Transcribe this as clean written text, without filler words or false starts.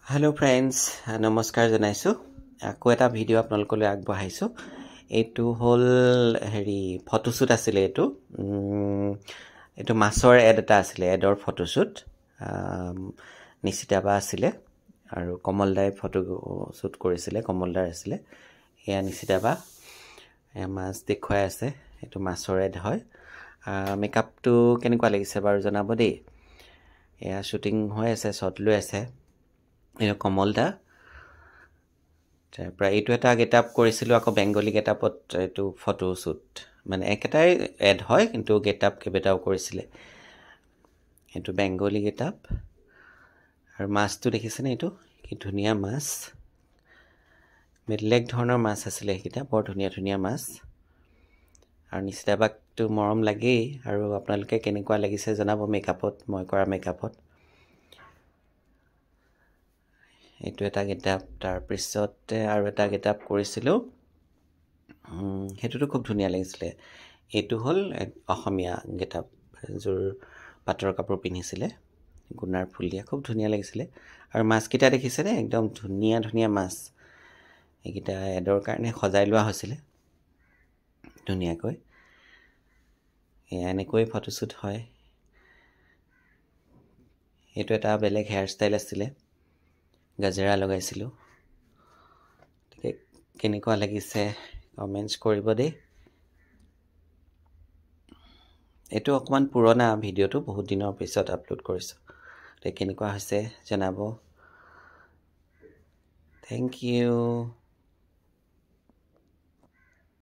Hello friends, নমস্কাৰ জনাইছো আকৌ এটা ভিডিও আপোনালোকলৈ আগবঢ়াইছো এটো হল হেৰি ফটোশুট আছিল এটো মাছৰ এড এটা আছিল এডৰ ফটোশুট নিশিতাবা আছিল আৰু কমলদাই ফটোশুট কৰিছিল কমলদাৰ আছিল এয়া নিশিতাবা মাছ দেখুৱাই আছে এটো মাছৰ এড হয় মেকআপটো কেনেকুৱা লাগিছে বাৰু জনাব দেই এয়া শুটিং হৈ আছে শট লৈ আছে এয়া কমলদা প্ৰায় এটো এটা গেটআপ কৰিছিল আকৌ বেঙ্গলি গেটআপত এটো ফটোশুট মানে একেটাই এড হয় কিন্তু গেটআপ কেবেটাও কৰিছিল এটো বেঙ্গলি গেটআপ আৰু মাছটো দেখিছেনে এটো কি ধুনিয়া মাছ বেলেগ ধৰণৰ মাছ আছিল একিটা বৰ ধুনিয়া ধুনিয়া মাছ আৰু নিশিতাবাকটো মৰম লাগেই আৰু আপোনালোকে কেনেকুৱা লাগিছে জনাব মেকআপত মই কৰা মেকআপত এটো এটা গেটআপ তাৰ পিছতে আৰু এটা গেটআপ কৰিছিলো হেতুটো খুব ধুনিয়া লাগিছিল এটো হল অসমীয়া গেটআপ জোৰ পাটৰ কাপোৰ পিন্ধিছিলে গুনাৰ ফুল দিয়া খুব ধুনিয়া লাগিছিল আৰু মাছ কিটা দেখিছেনে একদম ধুনিয়া ধুনিয়া মাছ একিটা এডৰ কাৰণে সজাই লোৱা হৈছিল ধুনিয়াকৈ এনেকৈ ফটোশুট হয় এটো এটা বেলেগ হেয়াৰ ষ্টাইল আছিল গজৰা লগাইছিলো কেনেকুৱা লাগিছে কমেন্টছ কৰিব দেই এটো অকমান পুৰণা ভিডিওটো বহুত দিনৰ পিছত আপলোড কৰিছো কেনেকুৱা হৈছে জনাব থ্যাংক ইউ